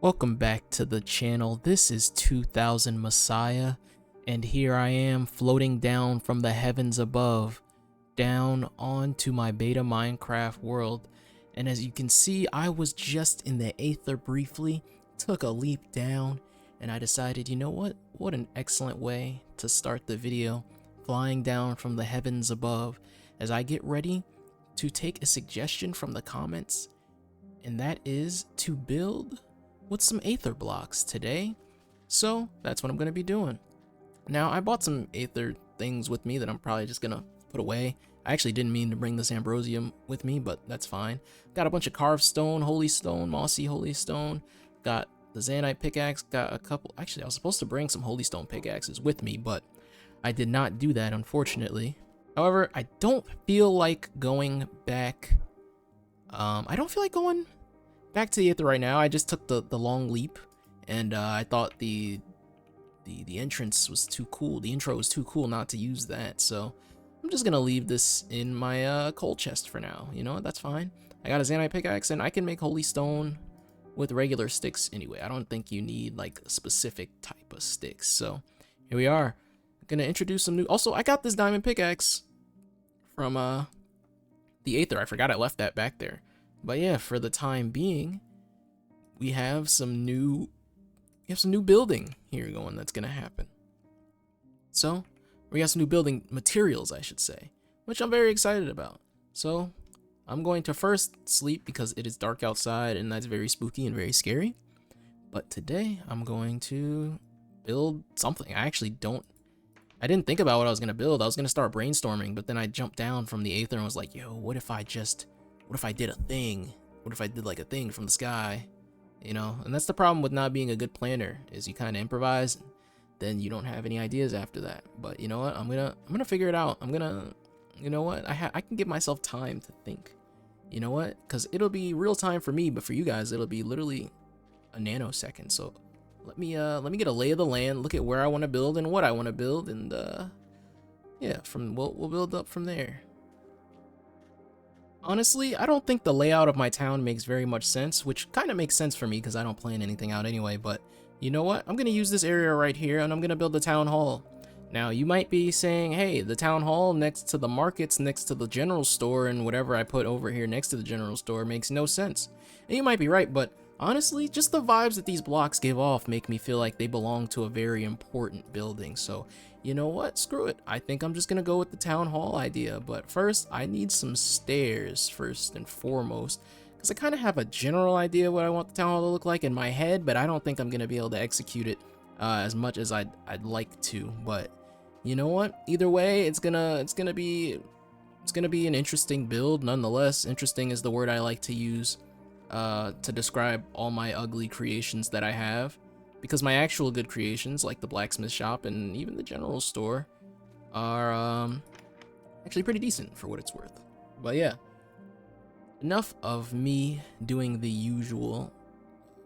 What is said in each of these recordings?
Welcome back to the channel. This is 2000 Messiah, and here I am floating down from the heavens above, down onto my beta Minecraft world. And as you can see, I was just in the aether briefly, took a leap down, and I decided, you know what an excellent way to start the video, flying down from the heavens above, as I get ready to take a suggestion from the comments, and that is to build with some aether blocks today. So that's what I'm going to be doing. Now, I bought some aether things with me that I'm probably just going to put away. I actually didn't mean to bring this ambrosium with me, but that's fine. Got a bunch of carved stone, holy stone, mossy holy stone. Got the Zanite pickaxe, got a couple. Actually, I was supposed to bring some holy stone pickaxes with me, but I did not do that, unfortunately. However, I don't feel like going back. I don't feel like going back to the aether right now. I just took the long leap, and I thought the entrance was too cool. The intro was too cool not to use that, so I'm just gonna leave this in my coal chest for now. You know what? That's fine. I got a Zanite pickaxe, and I can make holy stone with regular sticks anyway. I don't think you need like a specific type of sticks. So here we are. I'm gonna introduce some new. Also, I got this diamond pickaxe from the aether. I forgot I left that back there. But yeah, for the time being, we have some new building here going that's gonna happen. So we got some new building materials, I should say, which I'm very excited about. So I'm going to first sleep because it is dark outside and that's very spooky and very scary. But today I'm going to build something. I didn't think about what I was gonna build. I was gonna start brainstorming, but then I jumped down from the aether and was like, yo, what if I did a thing? What if I did like a thing from the sky? You know, and that's the problem with not being a good planner, is you kind of improvise, then you don't have any ideas after that. But you know what? I'm gonna figure it out. You know what? I can give myself time to think. You know what? Because it'll be real time for me, but for you guys, it'll be literally a nanosecond. So let me get a lay of the land, look at where I want to build and what I want to build, and yeah, we'll build up from there. Honestly, I don't think the layout of my town makes very much sense, which kind of makes sense for me because I don't plan anything out anyway, but you know what? I'm going to use this area right here and I'm going to build the town hall. Now, you might be saying, hey, the town hall next to the markets, next to the general store, and whatever I put over here next to the general store makes no sense. And you might be right, but honestly, just the vibes that these blocks give off make me feel like they belong to a very important building. So, you know what? Screw it. I think I'm just gonna go with the town hall idea. But first, I need some stairs first and foremost, because I kind of have a general idea what I want the town hall to look like in my head, but I don't think I'm gonna be able to execute it as much as I'd like to. But you know what? Either way, it's gonna be an interesting build nonetheless. Interesting is the word I like to use to describe all my ugly creations that I have, because my actual good creations, like the blacksmith shop and even the general store, are actually pretty decent for what it's worth. But yeah, enough of me doing the usual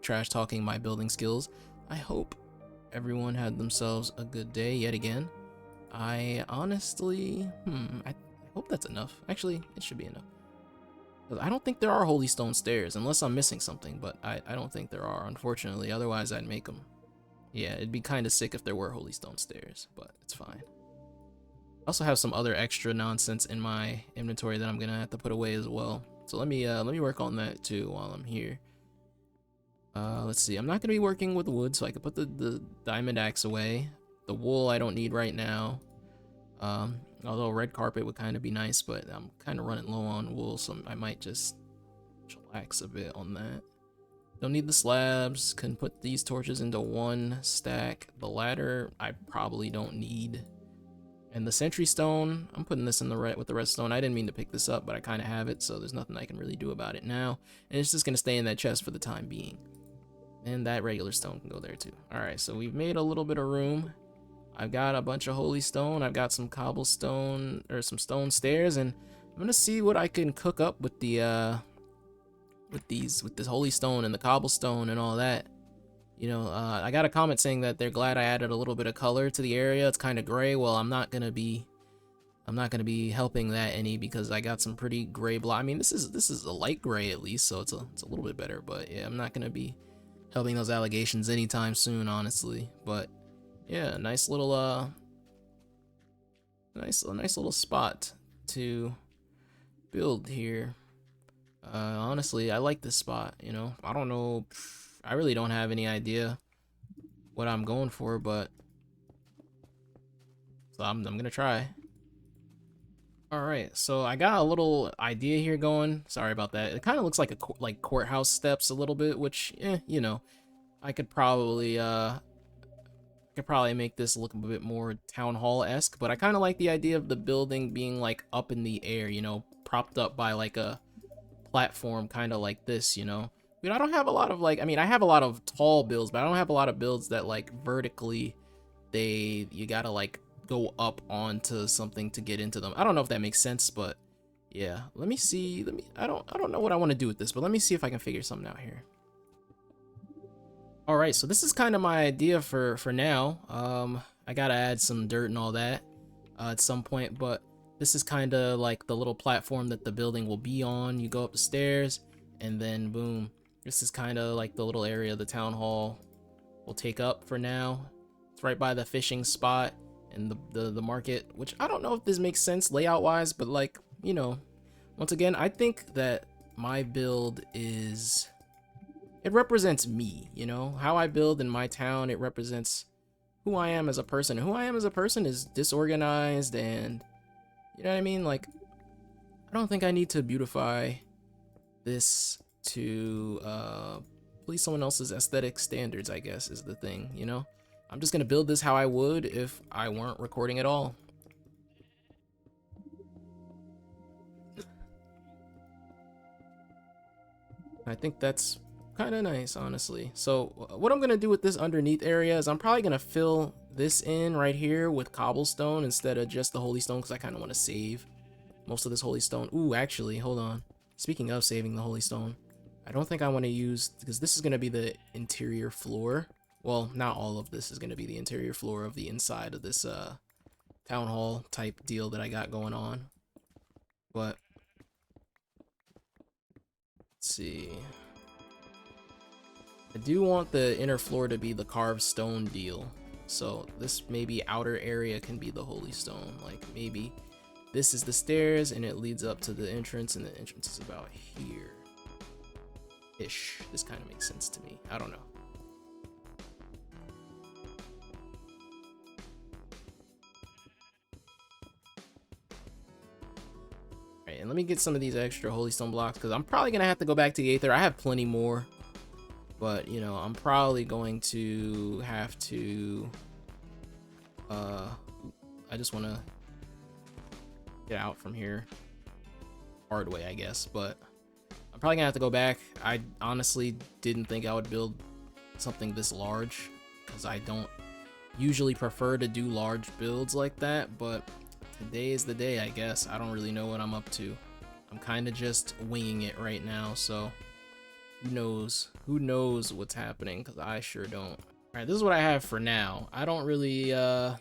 trash talking my building skills. I hope everyone had themselves a good day yet again. I honestly, I hope that's enough. Actually, it should be enough. I don't think there are holy stone stairs, unless I'm missing something, but I don't think there are, unfortunately. Otherwise, I'd make them. Yeah, it'd be kind of sick if there were holy stone stairs, but it's fine. I also have some other extra nonsense in my inventory that I'm gonna have to put away as well. So let me work on that too while I'm here. Let's see. I'm not gonna be working with wood, so I can put the diamond axe away. The wool I don't need right now. Although red carpet would kind of be nice, but I'm kind of running low on wool, so I might just chillax a bit on that. Don't need the slabs. Can put these torches into one stack. The ladder I probably don't need. And the sentry stone, I'm putting this in the with the redstone. I didn't mean to pick this up, but I kind of have it, so there's nothing I can really do about it now. And it's just gonna stay in that chest for the time being. And that regular stone can go there too. All right, so we've made a little bit of room. I've got a bunch of holy stone. I've got some cobblestone or some stone stairs, and I'm gonna see what I can cook up with the with this holy stone and the cobblestone and all that. You know, I got a comment saying that they're glad I added a little bit of color to the area. It's kind of gray. Well, I'm not gonna be helping that any, because I got some pretty gray block. I mean, this is a light gray at least, so it's a little bit better. But yeah, I'm not gonna be helping those allegations anytime soon, honestly. But yeah, nice little nice little spot to build here. Honestly, I like this spot, you know. I don't know, I really don't have any idea what I'm going for, but so I'm gonna try. All right, so I got a little idea here going. Sorry about that. It kind of looks like like courthouse steps a little bit, which, you know, I could probably make this look a bit more town hall-esque, but I kind of like the idea of the building being like up in the air, you know, propped up by like a platform kind of like this, you know. But I don't have a lot of like, I mean, I have a lot of tall builds, but I don't have a lot of builds that like vertically you gotta like go up onto something to get into them. I don't know if that makes sense, but yeah. Let me see. I don't know what I want to do with this, but let me see if I can figure something out here. All right, so this is kind of my idea for now. I gotta add some dirt and all that at some point, but this is kind of like the little platform that the building will be on. You go up the stairs, and then boom. This is kind of like the little area the town hall will take up for now. It's right by the fishing spot and the market, which I don't know if this makes sense layout wise, but like, you know, once again, I think that my build it represents me, you know, how I build in my town. It represents who I am as a person. Who I am as a person is disorganized, and you know what I mean? Like, I don't think I need to beautify this to please someone else's aesthetic standards, I guess, is the thing, you know? I'm just gonna build this how I would if I weren't recording at all. I think that's kind of nice, honestly. So what I'm gonna do with this underneath area is I'm probably gonna fill this in right here with cobblestone instead of just the holy stone, because I kind of want to save most of this holy stone. Ooh, actually, hold on. Speaking of saving the holy stone, I don't think I want to use, because this is gonna be the interior floor. Well, not all of this is gonna be the interior floor of the inside of this town hall type deal that I got going on. But let's see. I do want the inner floor to be the carved stone deal. So this maybe outer area can be the holy stone. Like maybe this is the stairs and it leads up to the entrance, and the entrance is about here. Ish. This kind of makes sense to me. I don't know. Alright, and let me get some of these extra holy stone blocks, because I'm probably going to have to go back to the Aether. I have plenty more. But, you know, I'm probably going to have to, I just want to get out from here. Hard way, I guess, but I'm probably gonna have to go back. I honestly didn't think I would build something this large, because I don't usually prefer to do large builds like that, but today is the day, I guess. I don't really know what I'm up to. I'm kind of just winging it right now, so who knows what's happening, because I sure don't. All right, this is what I have for now. I don't really I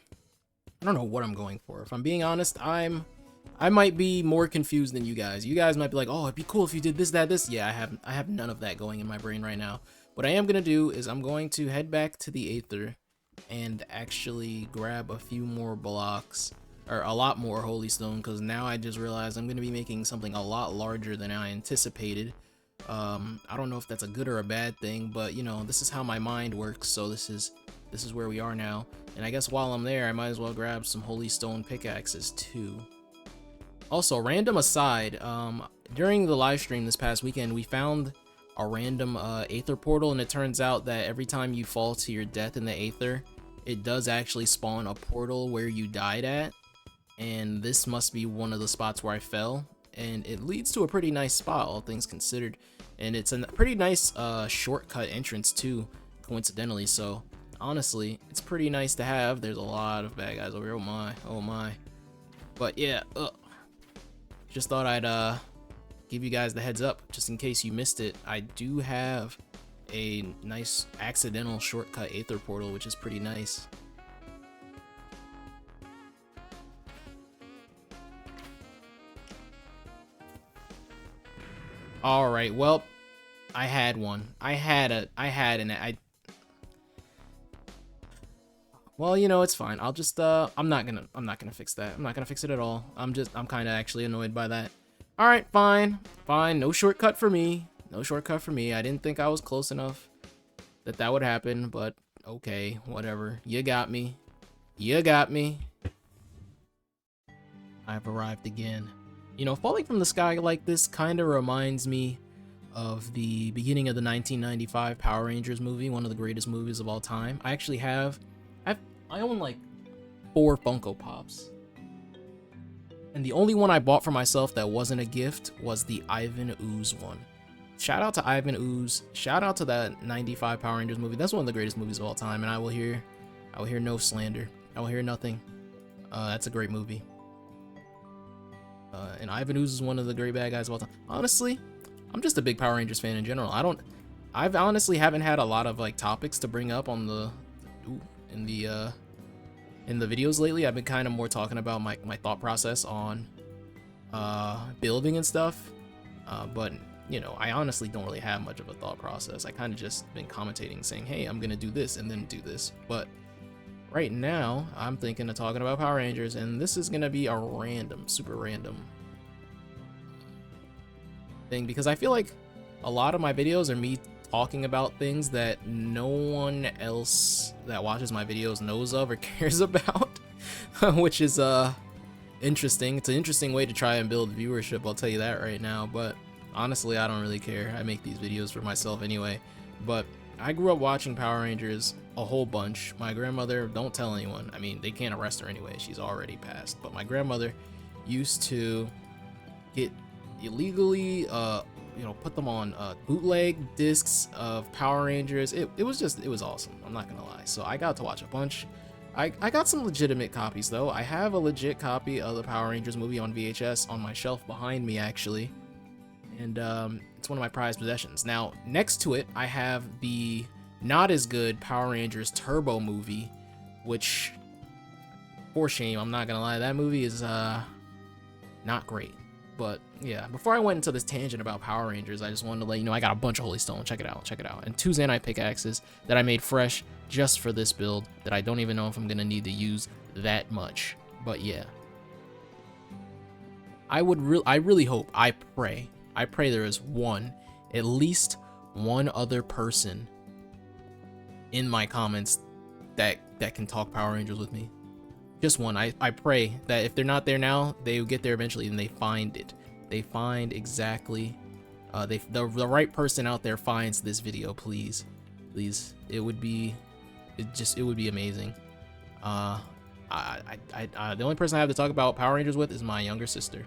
don't know what I'm going for. If I'm being honest, I might be more confused than you guys. You guys might be like, oh, it'd be cool if you did this, that, this. Yeah, I have none of that going in my brain right now. What I am gonna do is I'm going to head back to the Aether and actually grab a few more blocks, or a lot more holy stone, because now I just realized I'm gonna be making something a lot larger than I anticipated. I don't know if that's a good or a bad thing, but you know, this is how my mind works, so this is where we are now. And I guess while I'm there, I might as well grab some holy stone pickaxes too. Also, random aside, during the live stream this past weekend, we found a random Aether portal, and it turns out that every time you fall to your death in the Aether, it does actually spawn a portal where you died at, and this must be one of the spots where I fell, and it leads to a pretty nice spot, all things considered, and it's a pretty nice shortcut entrance too, coincidentally. So honestly, it's pretty nice to have. There's a lot of bad guys over here. Oh my. But yeah, just thought I'd give you guys the heads up, just in case you missed it. I do have a nice accidental shortcut Aether portal, which is pretty nice. All right, well, I had one. Well, you know, it's fine. I'll just I'm not gonna fix that. I'm not gonna fix it at all. I'm kind of actually annoyed by that. All right, fine. Fine. No shortcut for me. No shortcut for me. I didn't think I was close enough that would happen, but okay, whatever. You got me. You got me. I've arrived again. You know, falling from the sky like this kind of reminds me of the beginning of the 1995 Power Rangers movie, one of the greatest movies of all time. I actually I own like 4 Funko Pops. And the only one I bought for myself that wasn't a gift was the Ivan Ooze one. Shout out to Ivan Ooze. Shout out to that 95 Power Rangers movie. That's one of the greatest movies of all time, and I will hear no slander. I will hear nothing. That's a great movie. And Ivan Ooze is one of the great bad guys of all time. Honestly, I'm just a big Power Rangers fan in general. I honestly haven't had a lot of like topics to bring up on the in the videos lately. I've been kind of more talking about my thought process on building and stuff. But you know, I honestly don't really have much of a thought process. I kind of just been commentating, saying, "Hey, I'm gonna do this and then do this." But right now, I'm thinking of talking about Power Rangers, and this is gonna be a random, super random thing because I feel like a lot of my videos are me talking about things that no one else that watches my videos knows of or cares about, which is interesting. It's an interesting way to try and build viewership, I'll tell you that right now, but honestly, I don't really care. I make these videos for myself anyway. But I grew up watching Power Rangers a whole bunch. My grandmother, don't tell anyone. I mean, they can't arrest her anyway. She's already passed. But my grandmother used to get illegally, you know, put them on bootleg discs of Power Rangers. It was awesome. I'm not gonna lie. So I got to watch a bunch. I got some legitimate copies though. I have a legit copy of the Power Rangers movie on VHS on my shelf behind me actually. And it's one of my prized possessions. Now, next to it, I have the not as good Power Rangers Turbo movie, which, for shame, I'm not gonna lie, that movie is not great. But yeah, before I went into this tangent about Power Rangers, I just wanted to let you know I got a bunch of Holy Stone. Check it out, and 2 Zanite pickaxes that I made fresh just for this build that I don't even know if I'm gonna need to use that much. But yeah, I really hope, I pray there is at least one other person in my comments that can talk Power Rangers with me. Just one. I pray that if they're not there now, they will get there eventually and they find it. They find exactly, the right person out there finds this video, please. Please. It would be amazing. The only person I have to talk about Power Rangers with is my younger sister.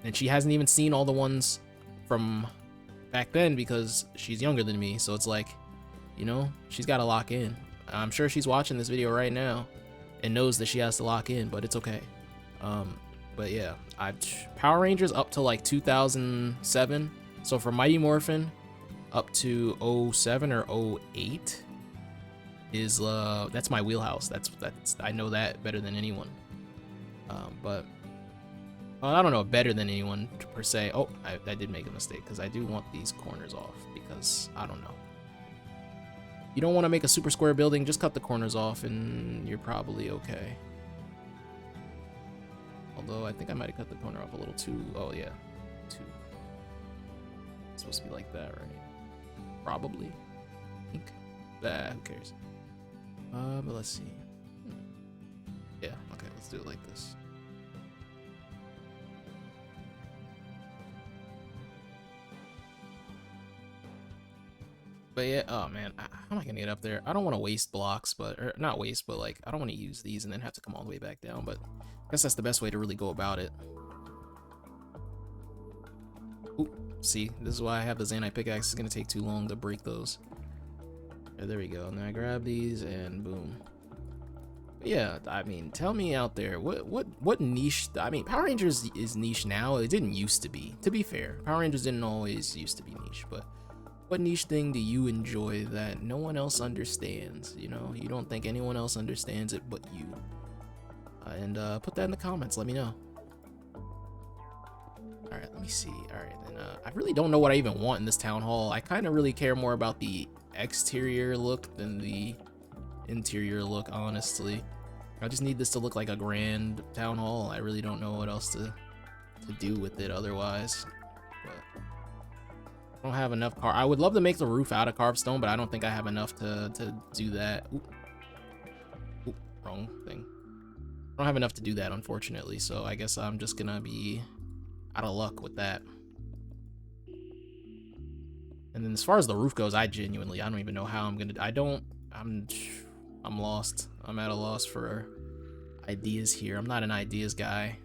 And she hasn't even seen all the ones from back then because she's younger than me, so it's like, you know, she's got to lock in. I'm sure she's watching this video right now and knows that she has to lock in, but it's okay. But yeah, Power Rangers up to like 2007, so from Mighty Morphin up to 07 or 08 is that's my wheelhouse. That's I know that better than anyone. But I don't know better than anyone per se. Oh, I did make a mistake because I do want these corners off because I don't know. You don't want to make a super square building, just cut the corners off and you're probably okay. Although I think I might have cut the corner off a little too, oh yeah, it's supposed to be like that, right? Probably, I think. Who cares? But let's see. Yeah, okay, let's do it like this. But yeah, oh man, how am I gonna get up there? I don't want to waste blocks, or not waste, but like, I don't want to use these and then have to come all the way back down, but I guess that's the best way to really go about it. Ooh, see, this is why I have the Zanite pickaxe. It's gonna take too long to break those. There we go, and then I grab these and boom. But yeah, I mean, tell me out there, what niche, I mean, Power Rangers is niche now. It didn't used to be fair. Power Rangers didn't always used to be niche, but what niche thing do you enjoy that no one else understands? You know, you don't think anyone else understands it but you. And put that in the comments, let me know. All right, let me see. All right, then I really don't know what I even want in this town hall. I kind of really care more about the exterior look than the interior look, honestly. I just need this to look like a grand town hall. I really don't know what else to do with it otherwise. But I don't have enough I would love to make the roof out of carved stone, but I don't think I have enough to do that. Oop. Oop, wrong thing. I don't have enough to do that, unfortunately, so I guess I'm just gonna be out of luck with that. And then as far as the roof goes, I don't even know how I'm gonna, I'm lost. I'm at a loss for ideas here. I'm not an ideas guy.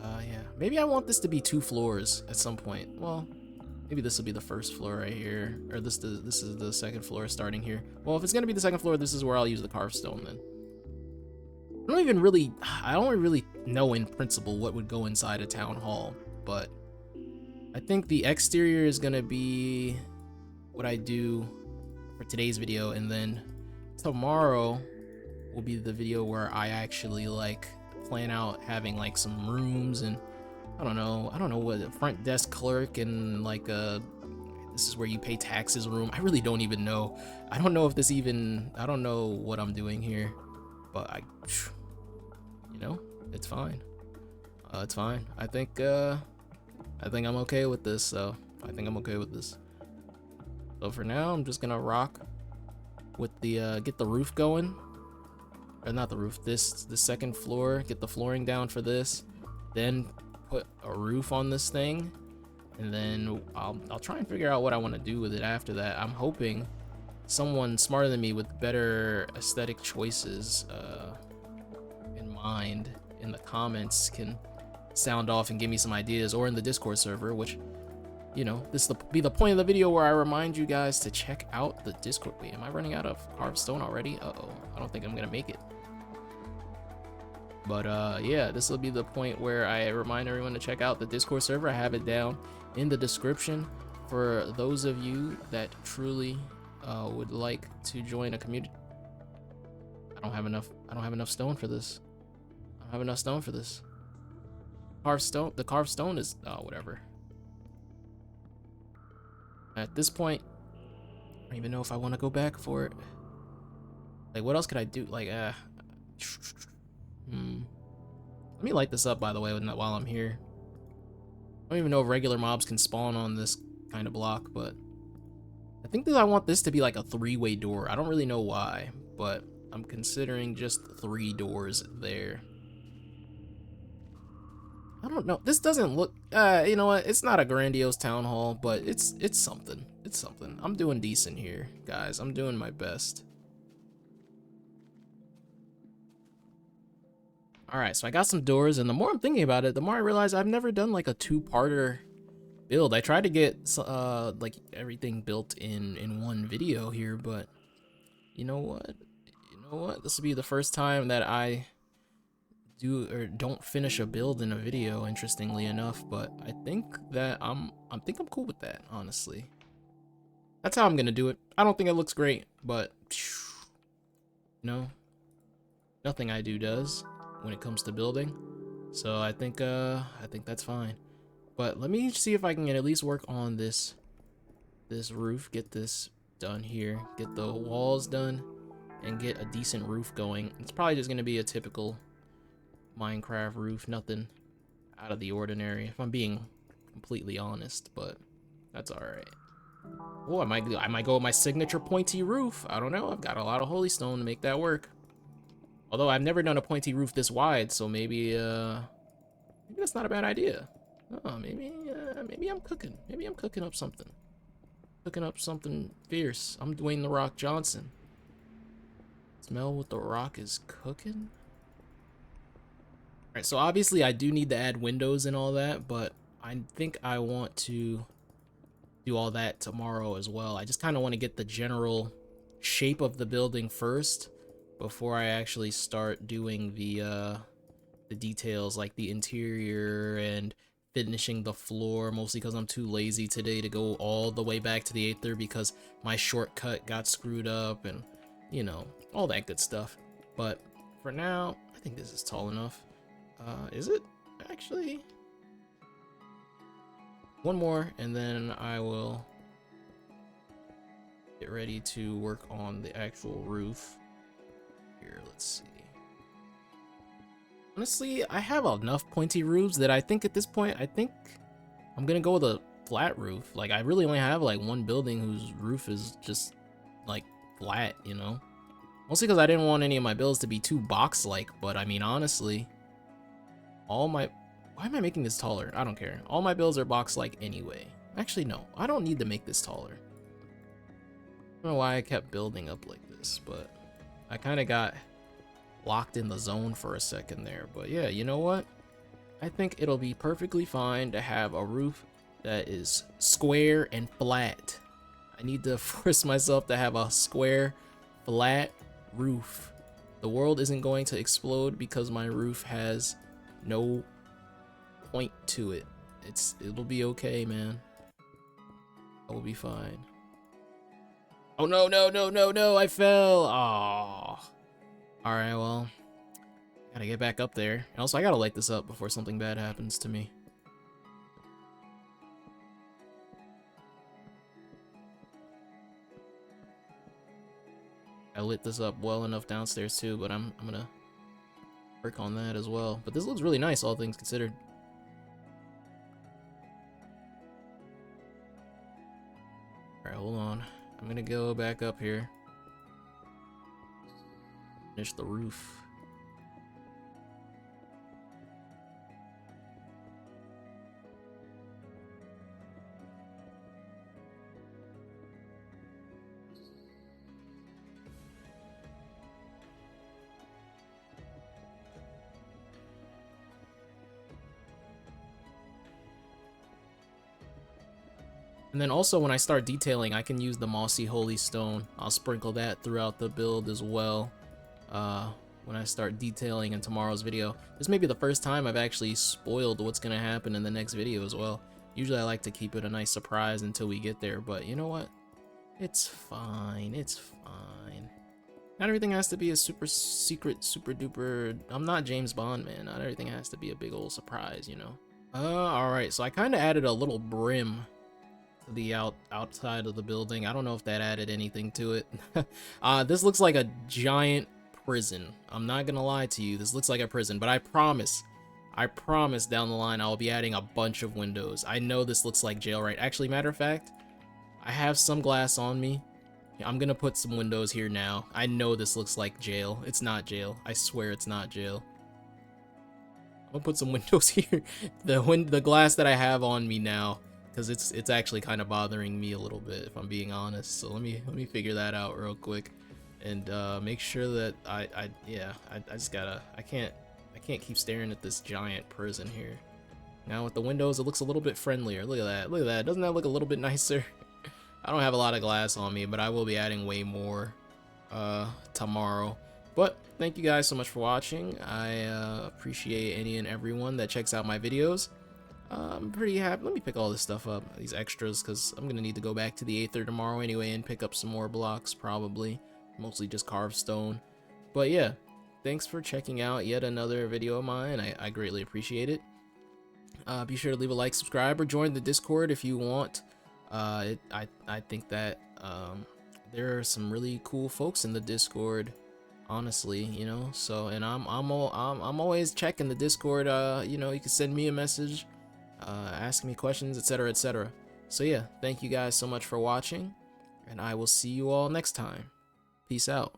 Yeah, maybe I want this to be 2 floors at some point. Well, maybe this will be the first floor right here, or this is the second floor starting here. Well, if it's gonna be the second floor, this is where I'll use the carved stone then. I don't really know in principle what would go inside a town hall, but I think the exterior is gonna be what I do for today's video, and then tomorrow will be the video where I actually like plan out having like some rooms, and I don't know what a front desk clerk and like this is where you pay taxes room. I really don't even know. I don't know what I'm doing here, but you know, it's fine. It's fine. I think I'm okay with this. So So for now, I'm just gonna rock with the get the roof going, or not the roof. The second floor. Get the flooring down for this, then put a roof on this thing, and then I'll try and figure out what I want to do with it after that. I'm hoping someone smarter than me with better aesthetic choices in mind in the comments can sound off and give me some ideas, or in the Discord server, which, you know, this will be the point of the video where I remind you guys to check out the Discord. Wait, am I running out of carved stone already? Uh-oh, I don't think I'm gonna make it. But yeah, this will be the point where I remind everyone to check out the Discord server. I have it down in the description for those of you that truly would like to join a community. I don't have enough stone for this. I don't have enough stone for this. The carved stone is whatever. At this point, I don't even know if I want to go back for it. Like, what else could I do? Like, let me light this up, by the way, while I'm here. I don't even know if regular mobs can spawn on this kind of block, but I think that I want this to be like a 3-way door. I don't really know why, but I'm considering just 3 doors there. I don't know. This doesn't look, you know what? It's not a grandiose town hall, but it's something. It's something. I'm doing decent here, guys. I'm doing my best. All right, so I got some doors, and the more I'm thinking about it, the more I realize I've never done like a 2-parter build. I tried to get like everything built in one video here, but you know what? This will be the first time that I do or don't finish a build in a video, interestingly enough, but I think that I'm cool with that, honestly. That's how I'm gonna do it. I don't think it looks great, but no, nothing I do does when it comes to building. So I think that's fine. But let me see if I can at least work on this roof, get this done here, get the walls done, and get a decent roof going. It's probably just gonna be a typical Minecraft roof, nothing out of the ordinary, if I'm being completely honest, but that's all right. Oh, I might go with my signature pointy roof. I don't know. I've got a lot of holy stone to make that work. Although I've never done a pointy roof this wide, so maybe that's not a bad idea. Oh, maybe I'm cooking. Maybe I'm cooking up something. Cooking up something fierce. I'm Dwayne The Rock Johnson. Smell what the rock is cooking. Alright, so obviously I do need to add windows and all that, but I think I want to do all that tomorrow as well. I just kind of want to get the general shape of the building first before I actually start doing the details, like the interior and finishing the floor, mostly because I'm too lazy today to go all the way back to the Aether because my shortcut got screwed up and, you know, all that good stuff. But for now, I think this is tall enough. Is it? Actually, one more, and then I will get ready to work on the actual roof. Here, let's see. Honestly, I have enough pointy roofs that I think at this point, I think I'm gonna go with a flat roof. Like, I really only have like one building whose roof is just like flat, you know? Mostly because I didn't want any of my builds to be too box-like, but I mean, honestly, all my... Why am I making this taller? I don't care. All my builds are box-like anyway. Actually, no. I don't need to make this taller. I don't know why I kept building up like this, but I kind of got locked in the zone for a second there. But yeah, you know what? I think it'll be perfectly fine to have a roof that is square and flat. I need to force myself to have a square, flat roof. The world isn't going to explode because my roof has no point to it. It'll be okay, man. I will be fine. Oh no, no, no, no, no, I fell. Oh. Alright, well, gotta get back up there. And also, I gotta light this up before something bad happens to me. I lit this up well enough downstairs too, but I'm gonna work on that as well. But this looks really nice, all things considered. Alright, hold on. I'm gonna go back up here. Finish the roof. And then also when I start detailing, I can use the mossy holy stone. I'll sprinkle that throughout the build as well. When I start detailing in tomorrow's video. This may be the first time I've actually spoiled what's gonna happen in the next video as well. Usually I like to keep it a nice surprise until we get there, but you know what? It's fine, it's fine. Not everything has to be a super secret, super duper... I'm not James Bond, man. Not everything has to be a big old surprise, you know? Alright, so I kind of added a little brim to the outside of the building. I don't know if that added anything to it. This looks like a giant prison. I'm not gonna lie to you, this looks like a prison, but I promise down the line I'll be adding a bunch of windows. I know this looks like jail, right? Actually, matter of fact, I have some glass on me. I'm gonna put some windows here now. I know this looks like jail. It's not jail. I swear it's not jail. I'm gonna put some windows here. The glass that I have on me now, because it's actually kind of bothering me a little bit, if I'm being honest. So let me figure that out real quick, and make sure that I just gotta, I can't keep staring at this giant prison here. Now with the windows, it looks a little bit friendlier. Look at that, look at that. Doesn't that look a little bit nicer? I don't have a lot of glass on me, but I will be adding way more tomorrow. But thank you guys so much for watching. I appreciate any and everyone that checks out my videos. I'm pretty happy. Let me pick all this stuff up, these extras, because I'm gonna need to go back to the Aether tomorrow anyway and pick up some more blocks, probably. Mostly just carved stone. But yeah, thanks for checking out yet another video of mine. I greatly appreciate it. Be sure to leave a like, subscribe, or join the Discord if you want. I think that there are some really cool folks in the Discord, honestly, you know. So, and I'm always checking the Discord. You know, you can send me a message, ask me questions, etc., etc. So yeah, thank you guys so much for watching, and I will see you all next time. Peace out.